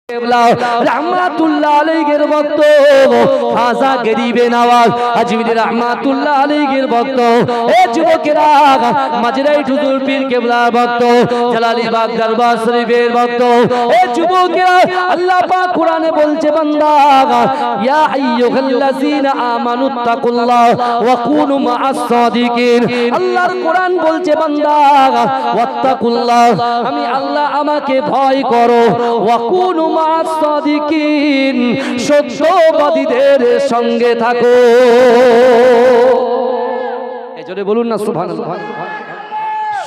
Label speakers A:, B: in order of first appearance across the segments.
A: रहमतुल्लाह अलैहिর ভক্ত খাজা গরিবে নওয়াজ আজমিরি रहमतुल्लाह अलैহির ভক্ত এ যুবকেরা মাঝরাই হুজুর পীর কেবলার ভক্ত জালালিবাগ দরবার শরীফের ভক্ত এ যুবকেরা আল্লাহ পাক কোরআনে বলছে বান্দা ইয়া আইয়ুহাল্লাযীনা আমানুত্তাকুল্লাহ ওয়া কুনু মাআস সাদিকিন আল্লাহর কোরআন বলছে বান্দা ওয়াত্তাকুল্লাহ আমি আল্লাহ আমাকে ভয় করো ওয়া কুনু মাআস সাদিকিন সত্যবাদীদের সঙ্গে থাকো এই জোরে বলুন না সুবহানাল্লাহ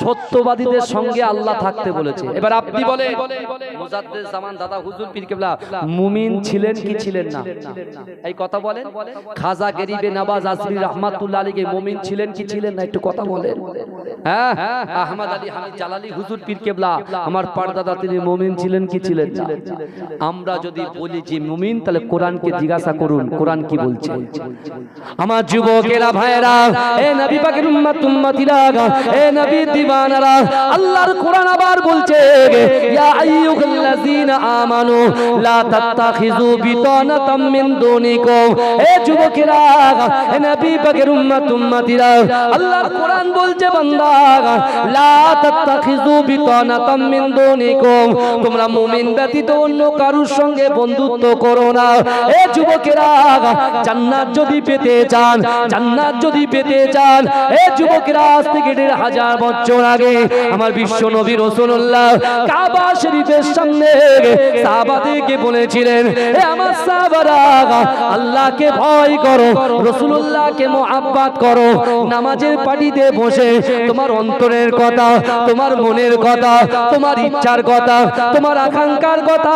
A: সত্যবাদীদের সঙ্গে আল্লাহ থাকতে বলেছে এবার আপনি বলেন মুজাদ্দিদ জামান দাদা হুজুর পীর কেবলা মুমিন ছিলেন কি ছিলেন না এই কথা বলেন খাজা গরিবে নওয়াজ আজমি রহমাতুল্লাহ আলাইহি মুমিন ছিলেন কি ছিলেন না একটু কথা বলেন হ্যাঁ আহমদ আলী হামিদ জালালি হুজুর পীর কেবলা আমার পরদাদা তিনি মুমিন ছিলেন কি ছিলেন না আমরা যদি বলি যে মুমিন তাহলে কোরআনকে জিজ্ঞাসা করুন কোরআন কি বলছে আমার যুবকেরা ভাইরা এ নবী পাকের উম্মতিরা এ নবী দিওয়ানারা আল্লাহর কোরআন আবার বলছে ইয়া আইয়ুহাল্লাযীনা আমানু লা তাত্তাখিযু বিতানাতাম মিন দুনিকুম এ যুবকেরা এ নবী পাকের উম্মতিরা আল্লাহর কোরআন বলছে বান্দা লা তাত্তাখিযু বিতানাতাম মিন দুনিকুম তোমরা মুমিন ব্যতীত অন্য কারোর সঙ্গে বন্ধুত্ব করো না এ যুবকেরা জান্নাত যদি পেতে চান জান্নাত যদি পেতে চান এ যুবকেরা আজ থেকে ১৫০০ বছর আগে আমার বিশ্ব নবী রাসূলুল্লাহ কাবা শরীফের সামনে সাহাবাদেরকে বলেছিলেন এ আমার সাহাবারা আল্লাহকে ভয় করো রাসূলুল্লাহকে মুহাব্বত করো নামাজের পাটিতে বসে তোমার অন্তরের কথা তোমার মনের কথা তোমার ইচ্ছার কথা তোমার আকাঙ্ক্ষার কথা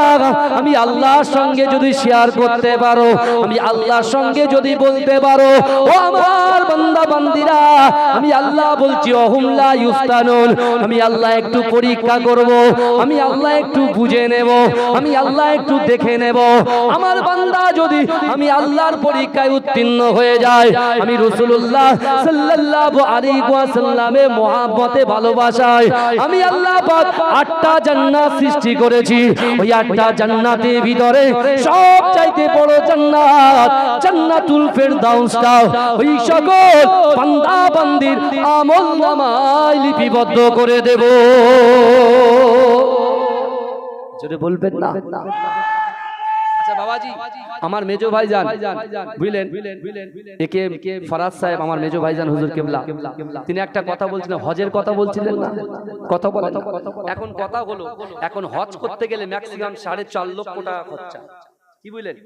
A: আমি আল্লাহর সঙ্গে যদি শেয়ার করতে পারো আমি আল্লাহর সঙ্গে যদি বলতে পারো ও আমার বান্দা বান্দিরা আমি আল্লাহ বলছি ওহুম লা ইফতানুন আমি আল্লাহ একটু পরীক্ষা করব আমি আল্লাহ একটু বুঝে নেব আমি আল্লাহ একটু দেখে নেব আমার বান্দা যদি আমি আল্লাহর পরীক্ষায় উত্তীর্ণ হয়ে যায় আমি রাসূলুল্লাহ সাল্লাল্লাহু আলাইহি ওয়াসাল্লামের মহব্বতে ভালোবাসায় আমি আল্লাহ পাক ৮টা জান্নাত সৃষ্টি করেছি ওই ৮টা জান্নাতের ভিতরে সবচাইতে বড় জান্নাত জান্নাতুল ফেরদাউসটা ওই সকল বান্দা বান্দির আমলনামায় লিপিবদ্ধ করে দেব জোরে বলবেন না আচ্ছা বাবাজি আমার মেজো ভাইজান বুঝলেন একে ফরাজ সাহেব আমার মেজো ভাইজান হুজুর কেবলা তিনি একটা কথা বলছিলেন হজের কথা বলছিলেন না কথা বলেন এখন কথা হলো এখন হজ করতে গেলে ম্যাক্সিমাম ৪.৫ লক্ষ টাকা খরচা কি বলেন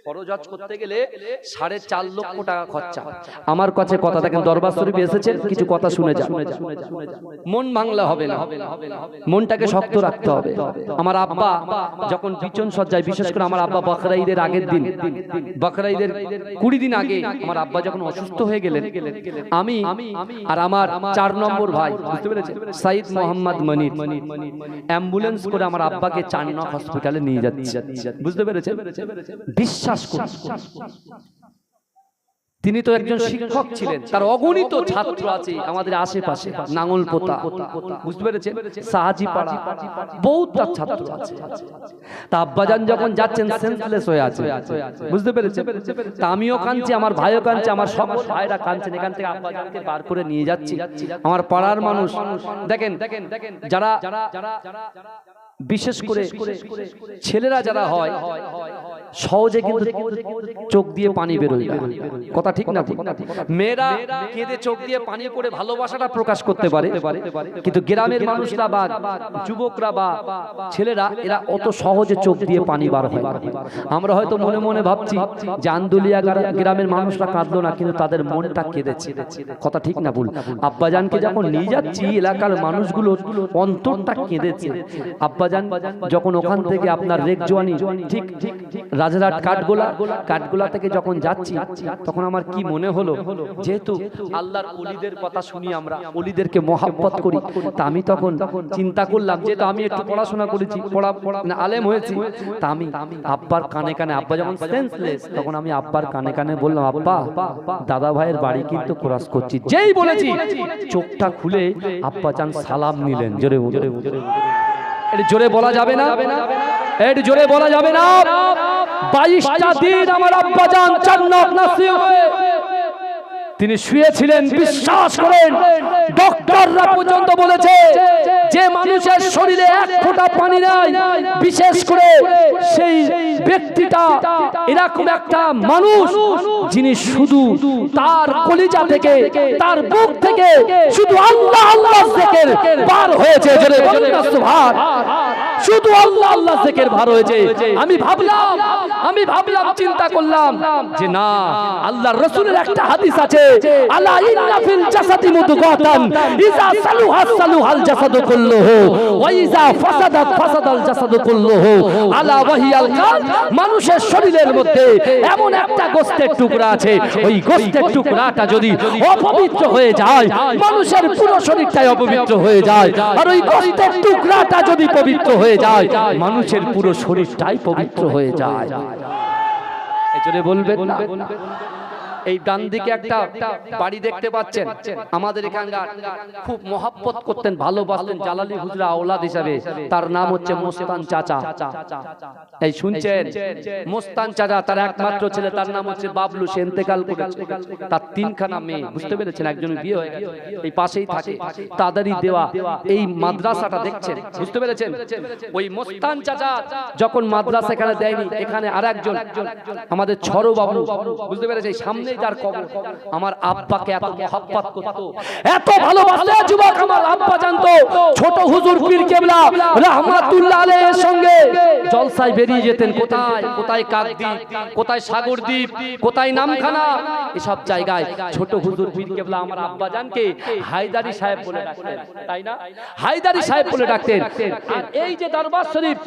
A: ফরজ হজ করতে গেলে ৪.৫ লক্ষ টাকা খরচা আমার কাছে কথা দেখেন দরবার শরীফে এসেছেন কিছু কথা শুনে যান মন ভাঙলে হবে না মনটাকে শক্ত রাখতে হবে আমার আব্বা যখন বিছন সজ্জায় বিশেষ করে আমার আব্বা বকরা ঈদের আগের দিন বকরা ঈদের ২০ দিন আগে আমার আব্বা যখন অসুস্থ হয়ে গেলেন আমি আর আমার ৪ নম্বর ভাই বুঝতে পেরেছেন সাইদ মোহাম্মদ মনির অ্যাম্বুলেন্স করে আমার আব্বাকে ৪ নং হসপিটালে নিয়ে যাচ্ছি বুঝতে পেরেছেন বিশ্বাস করুন তিনি তো একজন শিক্ষক ছিলেন তার অগণিত ছাত্র আছে আমাদের আশেপাশে নাঙ্গলপোতা বুঝতে পেরেছেন সাহাজিপাড়া বহুতটা ছাত্র আছে তা আব্বাজান যখন যাচ্ছেন সেন্সলেস হয়ে আছে বুঝতে পেরেছেন তা আমিও কাঁদছি আমার ভাইও কাঁদছে আমার সব ভাইরা কাঁদছেন এখান থেকে আব্বাজানকে বার করে নিয়ে যাচ্ছি আমার পাড়ার মানুষ দেখেন যারা বিশেষ করে ছেলেরা যারা হয় সহজে কিন্তু চোখ দিয়ে পানি বেরোয় না কথা ঠিক না মেয়েরা কেঁদে চোখ দিয়ে পানি পড়ে ভালোবাসাটা প্রকাশ করতে পারে কিন্তু গ্রামের মানুষরা বা যুবকরা বা ছেলেরা এরা অত সহজে চোখ দিয়ে পানি বার হয় আমরা হয়তো মনে মনে ভাবছি যে আন্দুলিয়া গ্রামের মানুষরা কাঁদলো না কিন্তু তাদের মনটা কেঁদেছে কথা ঠিক না ভুল আব্বাজানকে যখন নিয়ে যাচ্ছি এলাকার মানুষগুলো অন্তরটা কেঁদেছে আব্বাজান যখন ওখান থেকে আপনার রেকজওয়ানি ঠিক রাজারহাট কাঠগোলা থেকে যখন যাচ্ছি তখন আমার কি মনে হলো যেহেতু আল্লাহর ওলিদের কথা শুনি আমরা ওলিদেরকে মহব্বত করি তা আমি তখন চিন্তা করলাম যেহেতু আমি একটু পড়াশোনা করেছি আলেম হয়েছি তা আমি আব্বার কানে কানে আব্বা যখন সেন্সলেস তখন আমি আব্বার কানে কানে বললাম আব্বা দাদা ভাইয়ের বাড়ি কিন্তু ক্রস করছি যেই বলেছি চোখটা খুলে আব্বা জান সালাম নিলেন জোরে জোরে বলা যাবে না এর জোরে বলা যাবে না। 22টা দিন আমার আব্বাজান জান্নাত নসিব হয়ে তিনি শুয়েছিলেন। বিশ্বাস করেন ডক্টররা পর্যন্ত বলেছে যে মানুষের শরীরে এক ফোঁটা পানি নাই, বিশেষ করে সেই ব্যক্তিটা এরকম একটা মানুষ যিনি শুধু তার কলিজা থেকে, তার বুক থেকে শুধু আল্লাহ আল্লাহ জিকির বার হয়েছে। জোরে বলুন না সুবহান। শুধু আল্লাহ আল্লাহ জিকির বার হয়েছে। আমি ভাবলাম চিন্তা করলাম যে না, আল্লাহর রাসূলের একটা হাদিস আছে, আলা ইন্না ফিল জাসাদি মুদগাতান ইজা সালুহা সালুহাল জাসাদু কুল্লুহু ওয়া ইজা ফাসাদাত ফাসাদাল জাসাদু কুল্লুহু আলা ওয়াহিয়াল কাল। মানুষের শরীরের মধ্যে এমন একটা গোশতের টুকরা আছে, ওই গোশতের টুকরাটা যদি অপবিত্র হয়ে যায় মানুষের পুরো শরীরটাই অপবিত্র হয়ে যায়, আর ওই গোশতের টুকরাটা যদি পবিত্র হয়ে যায় মানুষের পুরো শরীরটাই পবিত্র হয়ে যায়। এজন্য বলবেন না। এই ডান দিকে একটা বাড়ি দেখতে পাচ্ছেন, আমাদের এখানকার খুব মহব্বত করতেন, ভালোবাসতেন জালালি হুজরা আওলাদ হিসাবে। তার নাম হচ্ছে মোস্তান চাচা। এই শুনছেন? মোস্তান চাচা, তার একমাত্র ছেলে, তার নাম হচ্ছে বাবলু, সে ইন্তেকাল করেছে। তার 3খানা মেয়ে, বুঝতে পেরেছেন? একজনের বিয়ে হয়ে গেছে, এই পাশেই থাকে। তাদেরই দেওয়া এই মাদ্রাসাটা দেখছেন, বুঝতে পেরেছেন? ওই মোস্তান চাচা যখন মাদ্রাসা এখানে দেয়নি, এখানে আরেকজন আমাদের ছড়ো বাবু, বুঝতে পেরেছেন? সামনে যার কবর, আমার আব্বাকে এত মহব্বত করত, এত ভালোবাসতো যুবক আমার আব্বা জানতো। ছোট হুজুর পীর কেবলা রাহমাতুল্লাহ আলাইহির সঙ্গে জলসায় বেরিয়ে যেতেন। কোথায় কাকদ্বীপ, কোথায় সাগরদ্বীপ, কোথায় নামখানা, এসব জায়গায় ছোট হুজুর পীর কেবলা আমার আব্বা জানকে হায়দারি সাহেব বলে ডাকতেন, তাই না? হায়দারি সাহেব বলে ডাকতেন। আর এই যে দরবার শরীফ,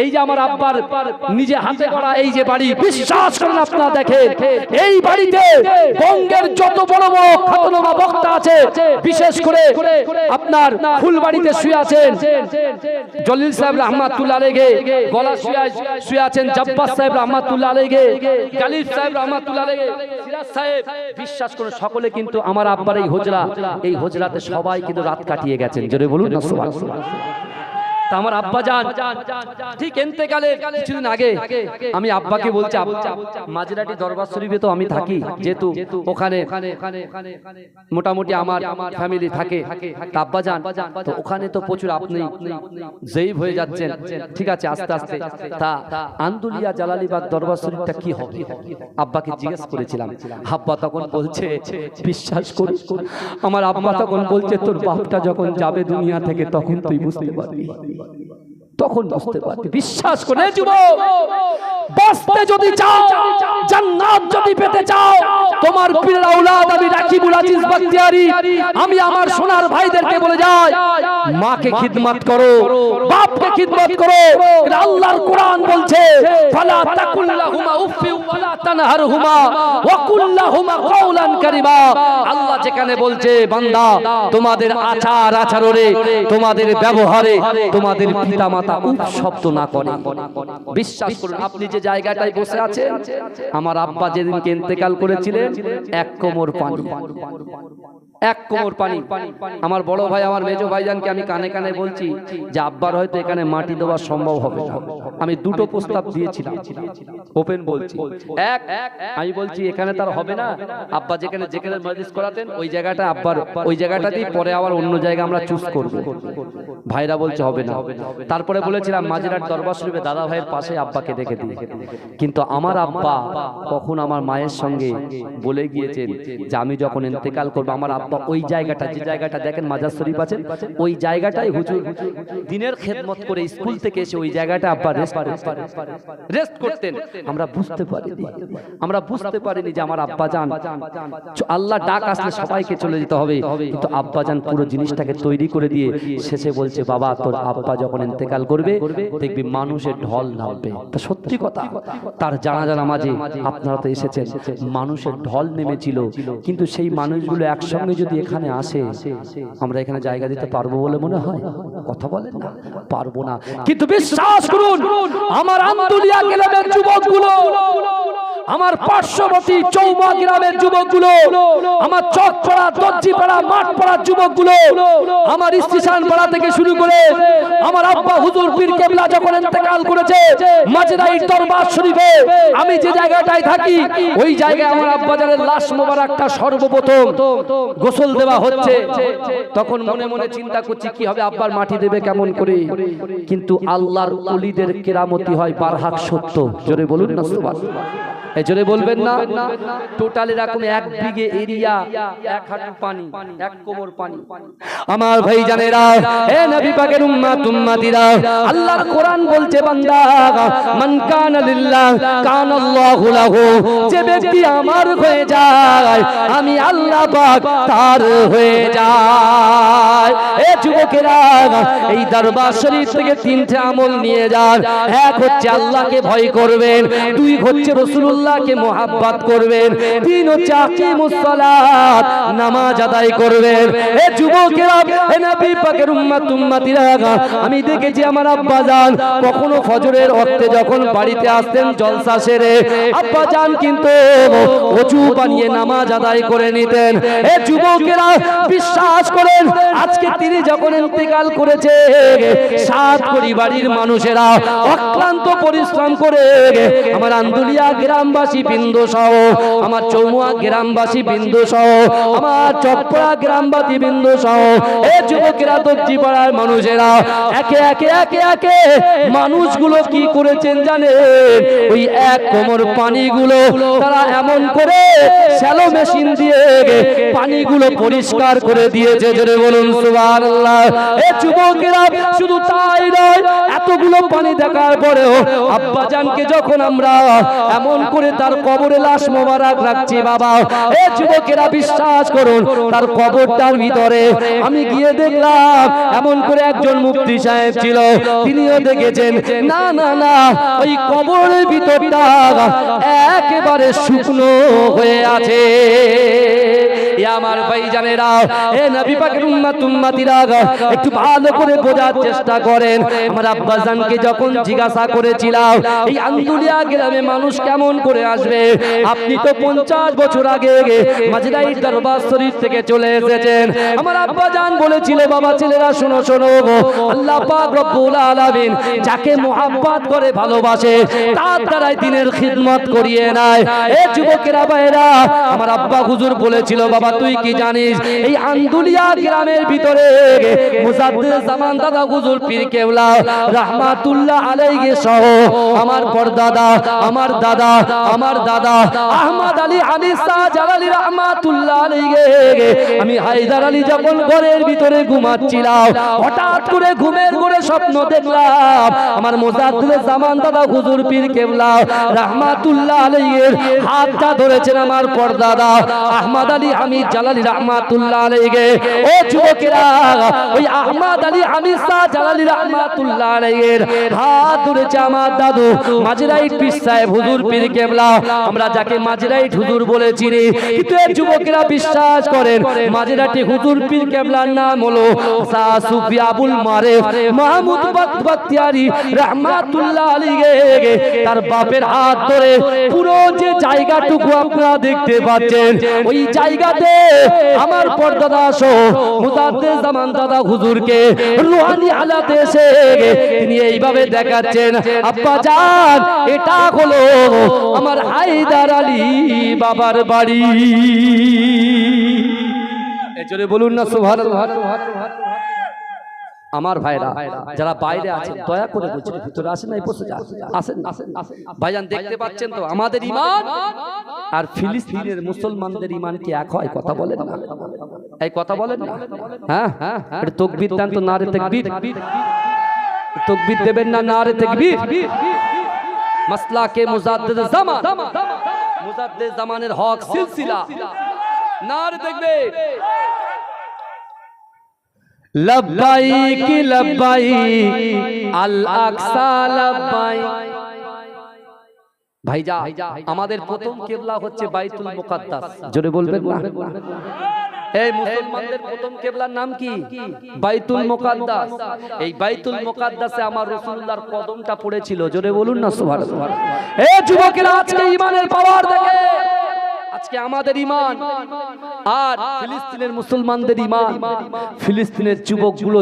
A: এই যে আমার আব্বার নিজে হাতে গড়া এই যে বাড়ি, বিশ্বাস করেন আপনারা দেখেন, এই বাড়িতে বঙ্গের যত বড় বড় খ্যাতনামা বক্তা আছে, বিশেষ করে আপনার ফুলবাড়িতে শুয়ে আছেন জলিল সাহেব রহমাতুল্লাহ আলাইহি, গলা শুয়ে আছেন জব্বার সাহেব রহমাতুল্লাহ আলাইহি, গালিব সাহেব রহমাতুল্লাহ আলাইহি, সিরাজ সাহেব। বিশ্বাস করুন সকলে কিন্তু আমার আব্বার এই হুজরাতে সবাই কিন্তু রাত কাটিয়ে গেছেন। জোরে বলুন না সুবহানাল্লাহ। তা আমার আব্বা জান ঠিক ইন্তেকালের কিছুদিন আগে আমি আব্বাকে বলছি, মাঝরাটি দরবার শরীফে তো আমি থাকি, যেহেতু ওখানে মোটামুটি আমার ফ্যামিলি থাকে। তা আব্বা জান, তো ওখানে তো প্রচুর আপনি জয়ীব হয়ে যাচ্ছেন, ঠিক আছে আস্তে আস্তে, তা আন্দুলিয়া জালালিবাগ দরবার শরীফটা কি হবে? আব্বাকে জিজ্ঞেস করেছিলাম। আব্বা তখন বলছে, বিশ্বাস করিস, আমার আব্বা তখন বলছে, তোর বাপটা যখন যাবে দুনিয়া থেকে তখন তুই বুঝতে পারবি, তখন বুঝতে পারবি। বিশ্বাস করে যুবক, বাঁচতে যদি চাও, জান্নাত যদি পেতে চাও, তোমার পীরের আওলাদ আমি রাকিবুল আজিজ বখতিয়ারি, আমি আমার সোনার ভাইদেরকে বলে যাই, মাকে খিদমত করো, বাপকে খিদমত করো। আল্লাহর কোরআন বলছে, ফালা তাকুল্লাহুমা উফি ওয়ালা তানহারহুমা ওয়া কুল্লাহুমা কাওলান কারীমা। আল্লাহ যেখানে বলছে, বান্দা তোমাদের আচার আচরণে, তোমাদের ব্যবহারে তোমাদের পিতামাতা উফ শব্দ না করে। বিশ্বাস করুন, আপনি যে জায়গাটায় বসে আছেন, আমার আব্বা যেদিনকে ইন্তেকাল করেছিলেন, এক কোমর পানি, এক কোমর পানি। আমার বড় ভাই, আমার মেজো ভাইজানকে আমি কানে কানে বলছি যে আব্বার হয়তো এখানে মাটি দেওয়া সম্ভব হবে না। আমি দুটো প্রস্তাব দিয়েছিলাম, ওপেন বলছি। এক, আমি বলছি এখানে তার হবে না, আব্বা যেখানে যেখানে মজলিস করাতেন ওই জায়গাটা আব্বার, ওই জায়গাটাতেই পরে আবার অন্য জায়গা আমরা চুজ করব। ভাইরা বলছে হবে না। তারপরে বলেছিলাম মাঝরাট দরবার শরীফে দাদা ভাইয়ের পাশে আব্বাকে দেখে দিই। কিন্তু আমার আব্বা কখন আমার মায়ের সঙ্গে বলে গিয়েছেন যে আমি যখন ইন্তেকাল করব, আমার আব্বা ওই জায়গাটা, যে জায়গাটা দেখেন মাজার শরীফ আছে, ওই জায়গাটাই হুজুর দিনের খেদমত করে স্কুল থেকে এসে ওই জায়গাটা আব্বা রেস্ট করতেন। আমরা বুঝতে পারিনি যে আমার আব্বা জান, আল্লাহ ডাক আসলে সবাইকে চলে যেতে হবে, কিন্তু আব্বা জান পুরো জিনিসটাকে তৈরি করে দিয়ে শেষে বলছে, বাবা তোর আব্বা যখন ইন্তেকাল করবে দেখবি মানুষের ঢল নামবে। তা সত্যি কথা, তার জানাজা নামাজে আপনারা তো এসেছেন, মানুষের ঢল নেমেছিল। কিন্তু সেই মানুষগুলো একসঙ্গে যদি এখানে আসে, আমরা এখানে জায়গা দিতে পারবো বলে মনে হয়? কথা বলেন না, পারবো না। কিন্তু বিশ্বাস করুন, আমার আন্দুলিয়া গেলামের যুবকগুলো আমার পার্শ্ববর্তী চৌমা গ্রামের যুবকগুলো, আমার চকপাড়া দর্জিপাড়া মাঠপাড়ার যুবকগুলো, আমার স্টেশন পাড়া থেকে শুরু করে আমার আব্বা হুজুর পীর কেবলা যখন ইন্তেকাল করেছে মাঝরাই দরবার শরীফে, আমি যে জায়গাটায় থাকি ওই জায়গায় আমার আব্বাজানের লাশ মোবারকটা সর্বপ্রথম গোসল দেওয়া হচ্ছে। তখন মনে মনে চিন্তা করছি কি হবে, আব্বার মাটি দেবে কেমন করে। কিন্তু আল্লাহর ওলিদের কেরামতি হয় বারহাক সত্য। জোরে বলুন না সুবহানাল্লাহ। এই জোরে বলবেন না। টোটাল এরকম 1 বিঘে এরিয়া, 1 হাঁটু পানি, 1 কোমর পানি। আমার ভাই জানেরা, হে নবী পাকের উম্মত উম্মতিরা, আল্লাহর কোরআন বলছে বান্দা মান কানা লিল্লাহ কানাল্লাহু লাহু, যে ব্যক্তি আমার হয়ে যায় আমি আল্লাহ পাক তার হয়ে যায়। এ যুবকেরা, এই দরবার শরীফ থেকে 3টে আমল নিয়ে যান। 1 হচ্ছে আল্লাহকে ভয় করবেন, 2 হচ্ছে রাসূলুল্লাহকে মুহাব্বত করবেন, 3 হচ্ছে আকিমুস সালাত, নামাজ আদায় করবেন। এ যুবকেরা, হে নবী পাকের উম্মত উম্মতিরা, আমি দেখেছি আমার আব্বা জান কখনো ফজরের ওয়াক্তে যখন বাড়িতে আসতেন জলসা সেরে, আব্বা জান কিন্তু ওযু বানিয়ে নামাজ আদায় করে নিতেন। এ যুবকেরা, বিশ্বাস করেন আজকে তিনি যখন ইন্তেকাল করেছে 7 পরিবারের মানুষেরা অক্লান্ত পরিশ্রম করে আমার আন্দুলিয়া গ্রামবাসী বিন্দু সহ, আমার চৌমুয়া গ্রামবাসী বিন্দু সহ, আমার চকপাড়া গ্রামবাসী বিন্দু সহ, এই যুবকেরা দর্জিপাড়ার মানুষেরা একে একে একে একে মানুষগুলো কি করেছেন জানেন? ওই 1 কোমর পানিগুলো তারা এমন করে শ্যালো মেশিন দিয়ে পানিগুলো পরিষ্কার করে দিয়েছে। জোরে বলুন সুবহানাল্লাহ। এই যুবকেরা শুধু তাই নয়, এতগুলো পানি দেখার পরেও আব্বা জানকে যখন আমরা এমন করে তার কবরে লাশ মোবারক রাখছি বাবা, এই যুবকেরা বিশ্বাস করুন তার কবরটার ভিতরে আমি গিয়ে দেখলাম এমন করে একজন মুফতি সাহেব ছিল, তিনিও দেখেছেন না না না ওই কবরের ভিতরটা একেবারে শুকনো হয়ে আছে। আমার ভাই জানেরা, হে নবী পাকের উম্মত উম্মতিরা, একটু ভালো করে বোঝার চেষ্টা করেন। আমার আব্বা জানকে যখন জিজ্ঞাসা করেছিলাম এই আন্দুলিয়া গ্রামে মানুষ কেমন করে আসবে, আপনি তো 50 বছর আগে মাঝরাই দরবার শরীফ থেকে চলে এসেছেন। আমার আব্বা জান বলেছিল বাবা ছেলেরা শোনো শোনো, আল্লাহ পাক রব্বুল আলামিন যাকে মুহাব্বত করে ভালোবাসে তার দ্বারাই দ্বীনের খিদমত করিয়ে নেয়। এ যুবকেরা ভাইরা, আমার আব্বা হুজুর বলেছিল বাবা তুই কি জানিস এই আন্দুলিয়া গ্রামের ভিতরে মুজাদ্দিদ জামান দাদা হুজুর পীর কেবলা রাহমাতুল্লাহ আলাইহি সহ আমার পরদাদা, আমার দাদা, আমার দাদা আহমদ আলী হানিফ শাহ জালালী রাহমাতুল্লাহ আলাইহি, আমি হায়দার আলী যখন ঘরের ভিতরে ঘুমাচ্ছিলাম হঠাৎ করে ঘুমের ঘরে স্বপ্ন দেখলাম আমার মুজাদ্দিদ জামান দাদা হুজুর পীর কেবলা রাহমাতুল্লাহ আলাইহির হাতটা ধরেছেন আমার পরদাদা আহমদ আলী হামিদ জালালী রাহমাতুল্লাহ আলাইহি। ও যুবকেরা, ওই আহমদ আলী হামিদ শাহ জালালী রাহমাতুল্লাহ আলাইহির হাত ধরেছে আমার দাদু মাঝরাইট পীর সাহেব হুজুর পীর কেবলা, আমরা যাকে মাঝরাইট হুজুর বলেছি রে। কিন্তু এই যুবকেরা বিশ্বাস করেন মাঝরাইট হুজুর পীর কেবলার নাম হলো শাহ সুফি আবুল মারেফ মাহমুদ বাখতিয়ারি রাহমাতুল্লাহ আলাইহি। তার বাপের হাত ধরে পুরো যে জায়গাটুকু আপনারা দেখতে পাচ্ছেন ওই জায়গাতে আমার পরদাদা সহ মুজাদ্দিদ জামান দাদা হুজুরকে রুহানি হালাতে এসে তিনি এইভাবে দেখাচ্ছেন আব্বা জান এটা হলো আমার হায়দার আলী বাবার বাড়ি। এজন্য বলুন না সুবহানাল্লাহ। আমার ভাইরা যারা বাইরে আছেন দয়া করে বুঝুন, ভিতরে আসেন না, এই বসে আসেন ভাইজান, দেখতে পাচ্ছেন তো আমাদের ঈমান আর ফিলিস্তিনের মুসলমানদের ঈমান কি এক হয়? কথা বলেন না, এই কথা বলেন না। হ্যাঁ হ্যাঁ, এটা তাকবীর দেন তো, নারে তাকবীর, তাকবীর দেবেন না, নারে তাকবীর। মাসলাকে মুজাদ্দিদ জামান, মুজাদ্দিদ জামানের হক সিলসিলা, নারে তাকবীর। লব্বাইক লব্বাইক আল আকসা লব্বাইক। ভাইজা আমাদের প্রথম কিবলা হচ্ছে বাইতুল মুকাদ্দাস। জোরে বলবেন না? এই মুসলমানদের প্রথম কিবলার নাম কি? বাইতুল মুকাদ্দাস। এই বাইতুল মুকাদ্দাসে আমার রাসূলুল্লাহর কদমটা পড়েছিল। জোরে বলুন না সুবহানাল্লাহ। এই যুবকেরা আজকে ঈমানের পাওয়ার দেখে, আজকে আমাদের ঈমান আর ফিলিস্তিনের মুসলমানদের ঈমান। ফিলিস্তিনের যুবকগুলো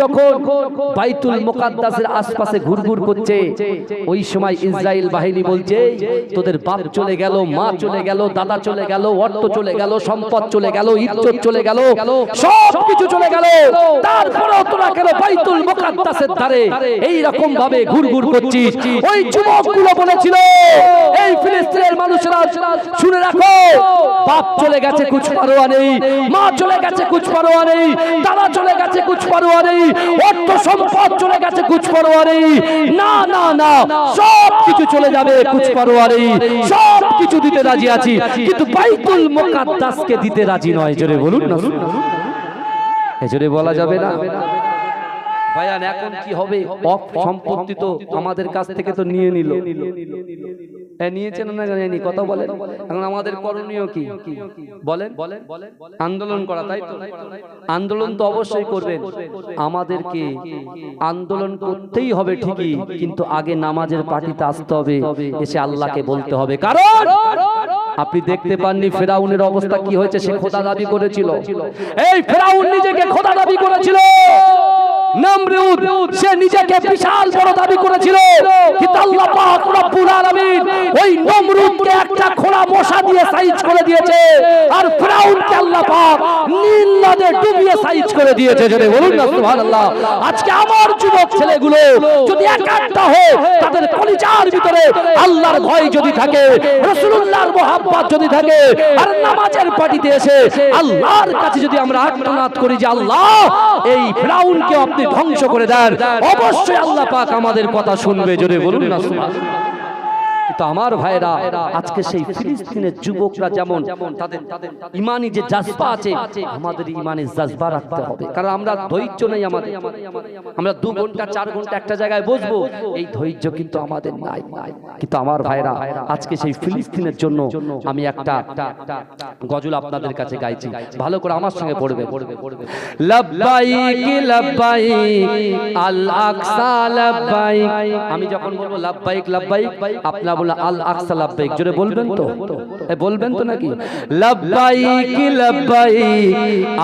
A: যখন বাইতুল মুকাদ্দাসের আশপাশে ঘুরঘুর করছে, ওই সময় ইসরায়েল বাহিনী বলছে তোদের বাপ চলে গেল, মা চলে গেল, দাদা চলে গেল, অর্থ চলে গেল, সম্পদ চলে গেল, ইজ্জত চলে গেল, সব কিছু চলে গেল, তারপরেও তোরা কেন বাইতুল মুকাদ্দাসের ধারে এই রকম ভাবে ঘুরঘুর করছিস? ওই যুবকগুলো বলেছিল এই ফিলিস্তিনের মানুষেরা শুনে রাখো, বাপ চলে গেছে কুছ পারোয়া নেই, মা চলে গেছে কুছ পারোয়া নেই, দাদা চলে গেছে কুছ পারোয়া নেই, অর্থ সম্পদ চলে গেছে কুছ পারোয়া নেই, না না না, সব কিছু চলে যাবে কুছ পারোয়া নেই, সব কিছু দিতে রাজি আছি, কিন্তু বাইতুল মুকাদ্দাসকে দিতে রাজি নয়। জোরে বলুন না, জোরে বলা যাবে না। ভাইয়ান এখন কি হবে? সম্পত্তি তো আমাদের কাছ থেকে তো নিয়ে নিল, নিয়েছেন না জানেনি, কথা বলেন। এখন আমাদের করণীয় কি বলেন? আন্দোলন করা, তাই তো? আন্দোলন তো অবশ্যই করবেন, আমাদেরকে আন্দোলন করতেই হবে ঠিকই, কিন্তু আগে নামাজের পার্টিতে আসতে হবে, এসে আল্লাহকে বলতে হবে। কারণ আপনি দেখতে পাননি ফেরাউনের অবস্থা কি হয়েছে? সে খোদা দাবি করেছিল। এই ফেরাউন নিজেকে খোদা দাবি করেছিল, নমরুদ সে নিজেকে বিশাল বড় দাবি করেছিল, কিন্তু আল্লাহ পাক রব্বুল আলামিন ওই নমরুদকে একটা খোলা মশা দিয়ে সাইজ করে দিয়েছে, আর ফেরাউনকে আল্লাহ পাক নীল নদে ডুবিয়ে সাইজ করে দিয়েছে। যদি বলুন না সুবহানাল্লাহ। আজকে আমার যুবক ছেলেগুলো যদি একাত্ম হয়, তাদের কলিজার ভিতরে আল্লাহর ভয় যদি থাকে, রাসূলুল্লাহর মহব্বত যদি থাকে, আর নামাজের পাটিতে এসে আল্লাহর কাছে যদি আমরা আর্তনাদ করি যে আল্লাহ এই ফেরাউনকে আপনি ধ্বংস করে দেন, অবশ্যই আল্লাহ পাক আমাদের কথা শুনবে। জোরে বলুন না সুবহানাল্লাহ। কিন্তু আমার ভাইরা আজকে সেই ফিলিস্তিনের যুবকরা যেমন তাদের ইমানি যে জাজবা আছে, আমাদের ইমানের জাজবা রাখতে হবে। কারণ আমরা ধৈর্য নেই আমাদের, আমরা 2 ঘন্টা 4 ঘন্টা একটা জায়গায় বসবো, এই ধৈর্য কিন্তু আমাদের নাই। কিন্তু আমার ভাইরা আজকে সেই ফিলিস্তিনের জন্য আমি একটা গজল আপনাদের কাছে গাইছি, ভালো করে আমার সঙ্গে পড়বে। লাব্বাইক লাব্বাইক আল আকসা লাব্বাইক। আমি যখন বলবো লাব্বাইক লাব্বাইক, আপনারা বলবেন আল আকসা লাব্বাইক। জোরে বলবেন তো? বলবেন তো নাকি? লাব্বাইক লাব্বাইক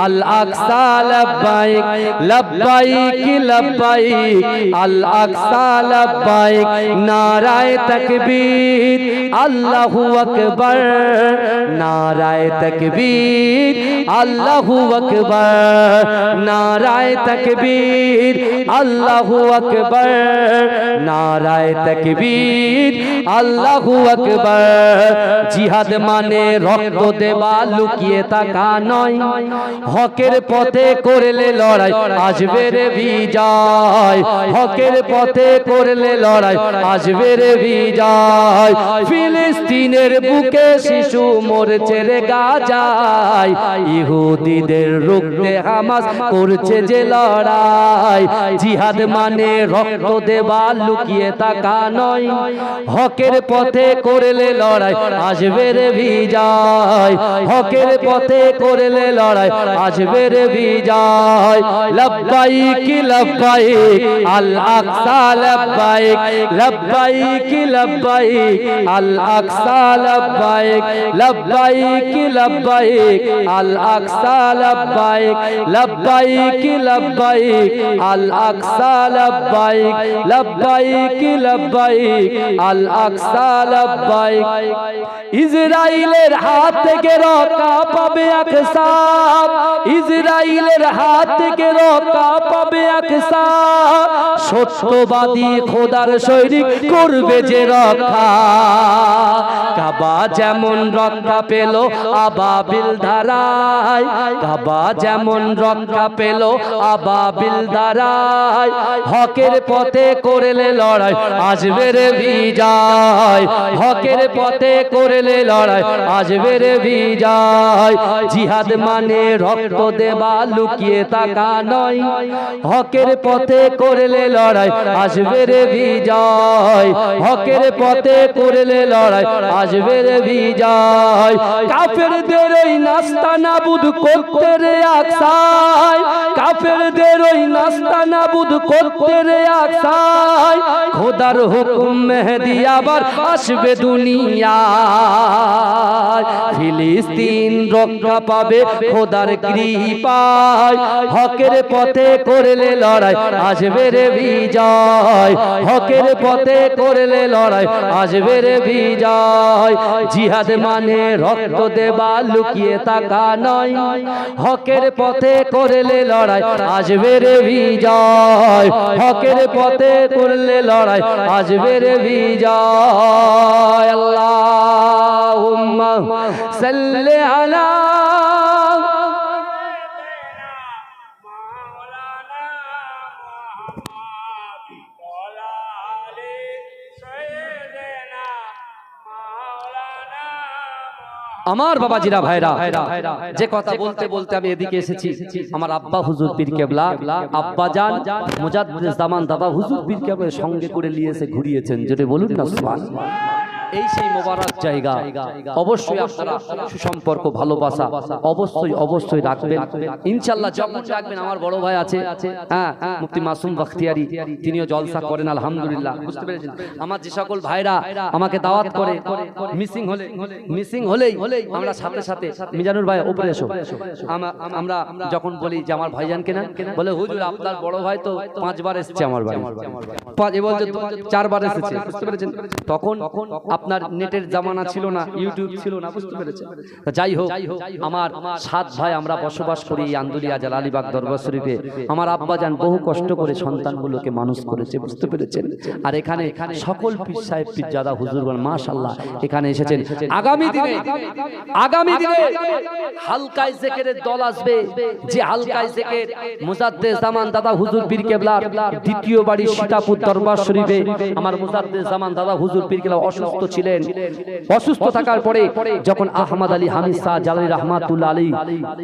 A: আল আকসা লাব্বাইক, লাব্বাইক লাব্বাইক আল আকসা লাব্বাইক, নারায়ে তাকবীর আল্লাহু আকবার, নারায়ে তাকবীর আল্লাহু আকবার, নারায়ে তাকবীর আল্লাহু আকবার, নারায়ে তাকবীর আল্লাহু আকবার। জিহাদ মানে রক্ত দেওয়া, লুকিয়ে থাকা নয়, হকের পথে করলে লড়াই আসবে রে বিজয়, হকের পথে করলে লড়াই আসবে রে বিজয়। ফিলিস্তিনের বুকে শিশু মরছে রে গাজায়, ইহুদিদের রুখতে হামাস করছে যে লড়াই। জিহাদ মানে রক্ত দেওয়া, লুকিয়ে থাকা নয়, হকের পথে করলে লড়াই আসবে রে বিজয়, হকের পথে করলে লড়াই আসবে রে বিজয়। লাব্বাইক লাব্বাইক আল আকসা লাব্বাইক, লাব্বাইক লাব্বাইক আল আকসা লাব্বাইক, লাব্বাইক লাব্বাইক আল আকসা লাব্বাইক, লাব্বাইক লাব্বাইক আল আকসা লাব্বাইক, লাব্বাইক লাব্বাইক আল আকসা লাব্বাইক। ইসরাইলের হাত থেকে রক্ষা পাবে আকসা, ইসরাইলের হাত থেকে রক্ষা পাবে আকসা, সত্যবাদী খোদার সৈনিক করবে যে রক্ষা। কাবা যেমন রক্ষা পেল আবাবিল ধারায়, কাবা যেমন রক্ষা পেল আবাবিল ধারায়, হকের পথে করলে লড়াই আসবে রে বিজয়, হকের পথে করলে লড়াই আসবে রে বিজয়। জিহাদ মানে রক্ত দেবা লুকিয়ে থাকা নয়, হকের পথে করলে লড়াই আসবে রে বিজয়, হকের পথে করলে লড়াই আসবে রে বিজয়। কাফেরদের ওই নাস্তা নাবুদ করতে রে আকসায়, কাফেরদের ওই নাস্তা নাবুদ করতে রে আকসায়, খোদার হুকুম মেহেদী আবার আসবে দুনিয়ায়। ফিলিস্তিন রক্ষা পাবে খোদার কৃপায়, হকের পথে করলে লড়াই আসবে রে বিজয়, হকের পথে করলে লড়াই আসবে রে বিজয়। জিহাদ মানে রক্ত দেবা লুকিয়ে থাকা নয়, হকের পথে করলে লড়াই আসবে রে বিজয়, হকের পথে করলে লড়াই আসবে রে বিজয়। আল্লাহুম্মা সাল্লি আলা আমার বাবাজিরা ভাইরা, যে কথা বলতে বলতে আমি এদিকে এসেছি, আমার আব্বা হুজুর পীর কেবলা আব্বাজান মুজাদ্দিদ জামান দাদা হুজুর পীর কেবলার সঙ্গে করে নিয়ে এসে ঘুরিয়েছেন, যেটা বলুন না সুবহানাল্লাহ। এই সেই মোবারক জায়গা, অবশ্যই আপনারা সুসম্পর্ক ভালোবাসা অবশ্যই অবশ্যই রাখবেন ইনশাআল্লাহ। যখন রাখবেন, আমার বড় ভাই আছে, হ্যাঁ, মুফতি মাসুম বখতিয়ারি, তিনিও জলসা করেন আলহামদুলিল্লাহ, বুঝতে পেরেছেন। আমার যে সকল ভাইরা আমাকে দাওয়াত করে, মিসিং হলেই আমরা সাথে সাথে মিজানুর ভাই উপরে এসো, আমরা যখন বলি যে আমার ভাইজানকে না, বলে হুজুর আপনার বড় ভাই তো 5 বার এসেছে আমার বাড়ি, এবার 4 বার এসেছে, বুঝতে পেরেছেন। তখন আপনার নেটের জামানা ছিল না, ইউটিউব ছিল না, বুঝতে পেরেছেন। যাই হোক, আমার 7 ভাই আমরা বসবাস করি আন্দুলিয়া জালালিবাগ দরবার শরীফে। আমার আব্বাজান বহু কষ্ট করে সন্তানগুলোকে মানুষ করেছে, বুঝতে পেরেছেন। আর এখানে সকল পীর সাহেব পীরজাদা হুজুরগণ মাশাআল্লাহ এখানে এসেছেন। আগামী দিনে হালকায় জিকিরের দল আসবে, যে হালকায় জিকির মুজাদ্দিদ জামান দাদা হুজুর পীর কেবলার দ্বিতীয় বাড়ি সীতাপুর দরবার শরীফে। আমার মুজাদ্দিদ জামান দাদা হুজুর পীর কেবলা অসুস্থ ছিলেন, অসুস্থ থাকার পরে যখন আহমদ আলী হামিদ শাহ জালালি রহমাতুল্লাহ আলী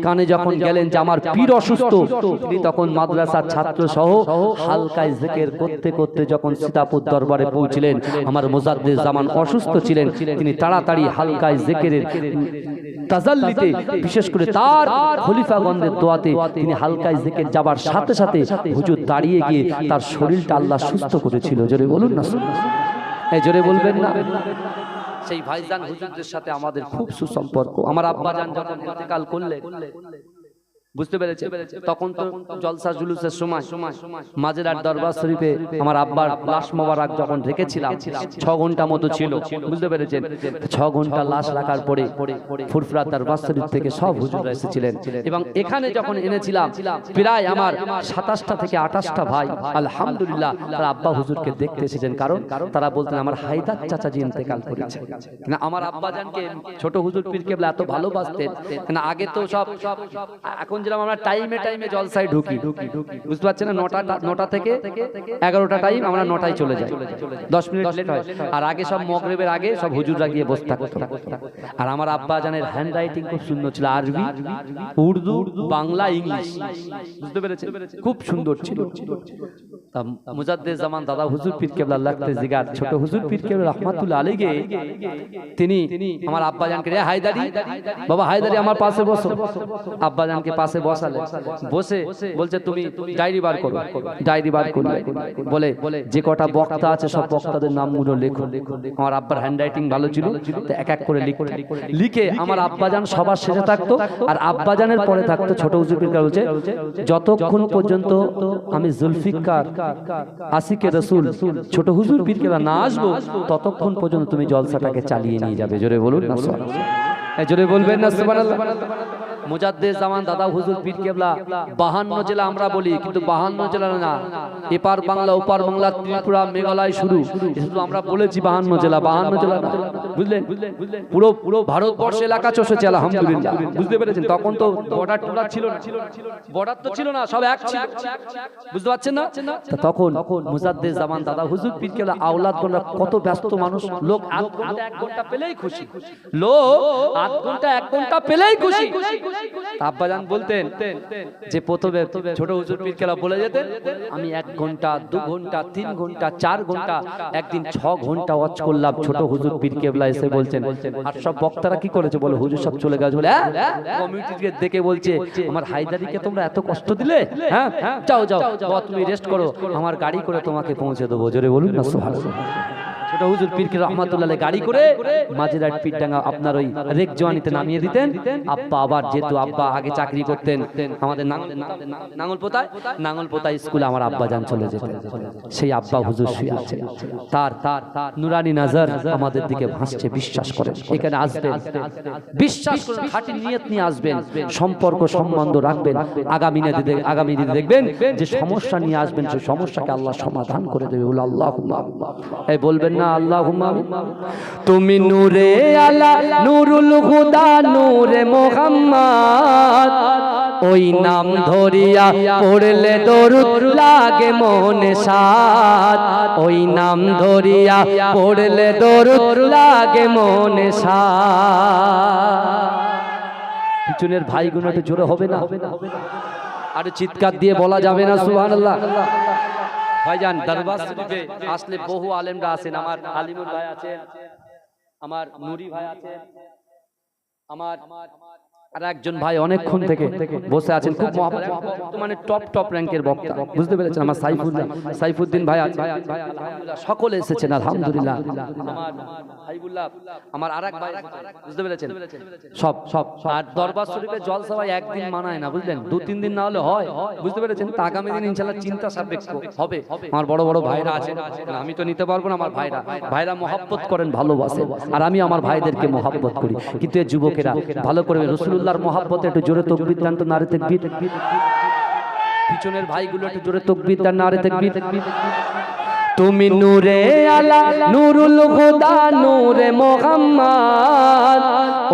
A: কানে যখন গেলেন যে আমার পীর অসুস্থ, তিনি তখন মাদ্রাসার ছাত্র সহ হালকায় জিকির করতে করতে যখন সীতাপুর দরবারে পৌঁছলেন। আমার মুজাদ্দিদ জামান অসুস্থ ছিলেন, তিনি তাড়াতাড়ি হালকায় জিকিরের তাজাল্লিতে, বিশেষ করে তার খলিফাগণদের দোয়াতে তিনি হালকায় জিকির যাবার সাথে সাথে হুজুর দাঁড়িয়ে গিয়ে তার শরীরটা আল্লাহ সুস্থ করেছিল। জোরে বলুন না, এই জোরে বলবেন না। সেই ভাইজান হুজুরদের সাথে আমাদের খুব সুসম্পর্ক। আমার আব্বাজান যখন ইন্তেকাল করলেন, বুঝতে পেরেছে, তখন তো জলসা জুলুসের সময় মাঝেরার দরবার শরীফে আমার আব্বার লাশ মোবারক যখন রেখেছিলাম, 6 ঘন্টা মতো ছিল, বুঝতে পেরেছেন। 6 ঘন্টা লাশ রাখার পরে ফুরফুরা দরবার শরীফ থেকে সব হুজুররা এসেছিলেন, এবং এখানে যখন এনেছিলাম প্রায় আমার 27টা থেকে 28টা ভাই আলহামদুলিল্লাহ তারা আব্বা হুজুরকে দেখতে এসেছেন। কারণ তারা বলতেন আমার হায়দার চাচাজি ইন্তেকাল করেছে। না, আমার আব্বাজানকে ছোট হুজুর পীর কেবলা এত ভালোবাসতেন। না, আগে তো সব এখন যেরকম আমরা টাইমে টাইমে জলসায় ঢুকি, বুঝতে পারছেন না, 9টা থেকে 11টা টাইম আমরা 9টায় চলে যাই, 10 মিনিট লেট হয়। আর আগে সব মাগরিবের আগে সব হুজুররা গিয়ে বসে থাকতো। আর আমার আব্বাজানের হ্যান্ড রাইটিং খুব সুন্দর ছিল, আরবি, উর্দু, বাংলা, ইংলিশ, বুঝতে পেরেছেন, খুব সুন্দর ছিল। মুজাদ্দিদ জামান দাদা হুজুর পীর কেবলা লাগতে জিগার ছোট হুজুর পীর কেবলা রহমাতুল্লাহ আলাইহি তিনি আমার আব্বাজানকে, রে হায়দারি বাবা, হায়দারি আমার পাশে বসো। আব্বাজানকে পাশে বসালে, বসে বলছে তুমি ডায়েরি বার করো। ডায়েরি বার করলে বলে যে কটা বক্তা আছে সব বক্তাদের নামগুলো লেখো। আমার আব্বার হ্যান্ড রাইটিং ভালো ছিল, তো এক এক করে লিখে আমার আব্বাজান সবার শেষে থাকতো, আর আব্বাজানের পরে থাকতো ছোট হুজুর পীর কেবলা। বলছে যতক্ষণ পর্যন্ত আমি জুলফিকার আশিকে রাসূল ছোট হুজুর পীর কেবলা না আসবো, ততক্ষণ পর্যন্ত তুমি জলসাটাকে চালিয়ে নিয়ে যাবে। জোরে বলুন না সুবহানাল্লাহ, জোরে বলবেন না সুবহানাল্লাহ। মুজাদ্দেদ জামান দাদা হুজুর পীর কেবলা 52 জেলা আমরা বলি, কিন্তু 52 জেলা না, এপার বাংলা ওপার বাংলা ত্রিপুরা মেঘালয় শুরু আমরা বলেছি 52 জেলা, 52 জেলা না, বুঝলেন? পুরো পুরো ভারতবর্ষ এলাকা চষেছে আলহামদুলিল্লাহ, বুঝতে পেরেছেন? তখন তো বর্ডার টুডার ছিল না, বর্ডার তো ছিল না, সব এক ছিল, বুঝতে পারছেন না? তখন মুজাদ্দেদ জামান দাদা হুজুর পীর কেবলা আওলাদ গোনা কত ব্যস্ত মানুষ, লোক আধ ঘন্টা 1 ঘন্টা পেলেই খুশি, লোক আধ ঘন্টা 1 ঘন্টা পেলেই খুশি। আব্বাজান বলতেন যে প্রথমে ছোট হুজুর পীর কেবলা বলে যেতেন, আমি 1 ঘন্টা 2 ঘন্টা 3 ঘন্টা 4 ঘন্টা, একদিন 6 ঘন্টা ওয়াজ করলাম। ছোট হুজুর পীর কেবলা এসে বলছেন, আর সব বক্তারা কি করেছে বলে, হুজুর সব চলে গেছে বলে, কমিটিকে দেখে বলছে, আমার হায়দারিকে তোমরা এত কষ্ট দিলে, হ্যাঁ যাও যাও তুমি রেস্ট করো, আমার গাড়ি করে তোমাকে পৌঁছে দেবো। জোরে বলুন না সুবহানাল্লাহ। ছোট হুজুর পীর কেবলা রহমাতুল্লাহ আলাইহি গাড়ি করে মাঝেরহাট পীরডাঙ্গা আপনার ওই রেক জওয়ানিতে নামিয়ে দিতেন। আব্বা আবার যেহেতু আব্বা আগে চাকরি করতেন আমাদের নাঙ্গলপোতায় স্কুলে আমার আব্বা যান চলে যেতেন, সেই আব্বা হুজুর শুয়ে আছেন, তার নুরানি নজর আমাদের দিকে ভাসছে। বিশ্বাস করেন, এখানে আসবেন, বিশ্বাস করেন, খাঁটি নিয়ত নিয়ে আসবেন, সম্পর্ক সম্বন্ধ রাখবেন, আগামী দিনে দেখবেন যে সমস্যা নিয়ে আসবেন, সেই সমস্যাকে আল্লাহ সমাধান করে দেবে। বলে আল্লাহুম্মা, এই বলবেন না আল্লাহুম্মা। তুমি নূরে আলা নূরুল হুদা নূরে মুহাম্মদ, ওই নাম ধরিয়া পড়লে দরুদ লাগে মনে সাদ, ওই নাম ধরিয়া পড়লে দরুদ লাগে মনে সাদ। পিছনের ভাইগুলো একটু জোরে হবে না? আর চিৎকার দিয়ে বলা যাবে না সুবহানাল্লাহ? ভাইজান দরবার শরীফে আসলে বহু আলেমরা আছেন, আমার আলিমুল ভাই আছেন, আমার নুরি ভাই আছেন, আমার আর একজন ভাই অনেকক্ষণ থেকে বসে আছেন, খুব মানে টপ র্যাঙ্কের বক্তা, বুঝতে পেরেছেন? আমার সাইফুদ্দিন ভাই আছে, আলহামদুলিল্লাহ সকলে এসেছেন আলহামদুলিল্লাহ। আমার হাইবুল্লাহ, আমার আরেক ভাই, বুঝতে পেরেছেন? সব আর দরবার শরীফে জলসা ভাই একদিন মানায় না, বুঝলেন? 2-3 দিন না হলে হয়, বুঝতে পেরেছেন? তা আগামী দিন ইনশাআল্লাহ চিন্তা সাপেক্ষ হবে। আমার বড় বড় ভাইরা আছেন, আমি তো নিতে পারবো না, আমার ভাইরা মহব্বত করেন, ভালোবাসেন, আর আমি আমার ভাইদেরকে মহব্বত করি। কিন্তু এই যুবকেরা ভালো করে রাসূলুল্লাহর মহব্বতে একটু জোরে তাকবীর দেন তো, নারে তাকবীর। পিছনের ভাইগুলো একটু জোরে তাকবীর দেন, নারে তাকবীর। তুমি নূরে আলা নূরুল হুদা নূরে মুহাম্মদ,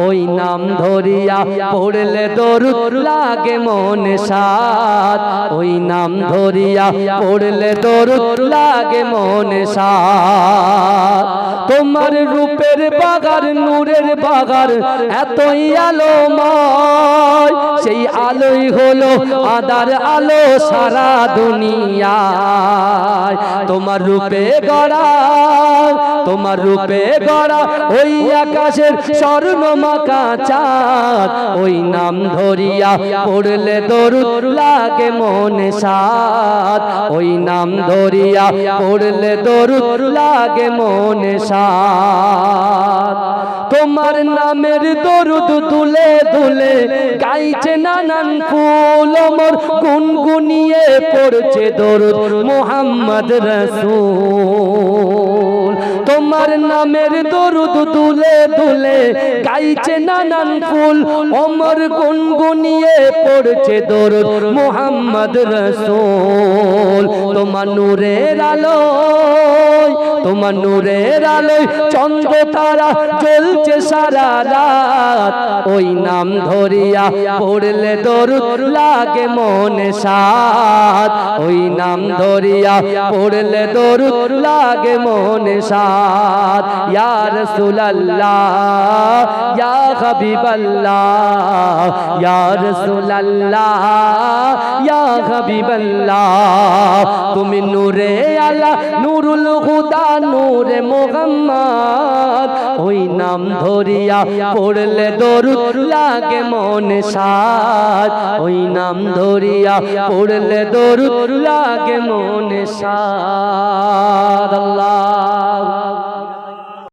A: ওই নাম ধরিয়া পড়লে দরুদ লাগে মনে সাদ, ওই নাম ধরিয়া পড়লে দরুদ লাগে মনে সাদ। তোমার রূপের বাগার নূরের বাগার এতই আলোময়, সেই আলোই হলো আদার আলো সারা দুনিয়ায়। তোমার রূপে গড়া, তোমার রূপে গড়া ওই আকাশের স্বর্ণ মাখা চাঁদ, ওই নাম ধরিয়া পড়লে দরুদ লাগে মনে সাদ, ওই নাম ধরিয়া পড়লে দরুদ লাগে মনে সাদ। তোমার নামের দরুদ তুলে তুলে গাইছে নানান ফুল, মোর গুনগুনিয়ে পড়ছে দরুদ মুহাম্মদ রাসূল। তোমার নামের দরুদ তুলে তুলে গাইছে নানান ফুল, ওমর গুনগুনিয়ে পড়ছে দরুদ মুহাম্মদ রাসূল। তোমার নূরের আলোয়, তোমার নূরের আলোয় চন্দ্র তারা জ্বলছে সারা রাত, ওই নাম ধরিয়া পড়লে দরুদ লাগে মনে সাদ, ওই নাম ধরিয়া পড়লে দরুদ লাগে মনে সাদ। ইয়া রাসূলুল্লাহ ইয়া হাবিবাল্লাহ, ইয়া রাসূলুল্লাহ ইয়া হাবিবাল্লাহ। তুমি নূরে আলা নূরুল হুদা নূরে মুহাম্মদ, ওই নাম ধরিয়া পড়লে দরুদ লাগে মনে সাদ, ওই নাম ধরিয়া পড়লে দরুদ লাগে মনে সাদ। আল্লাহ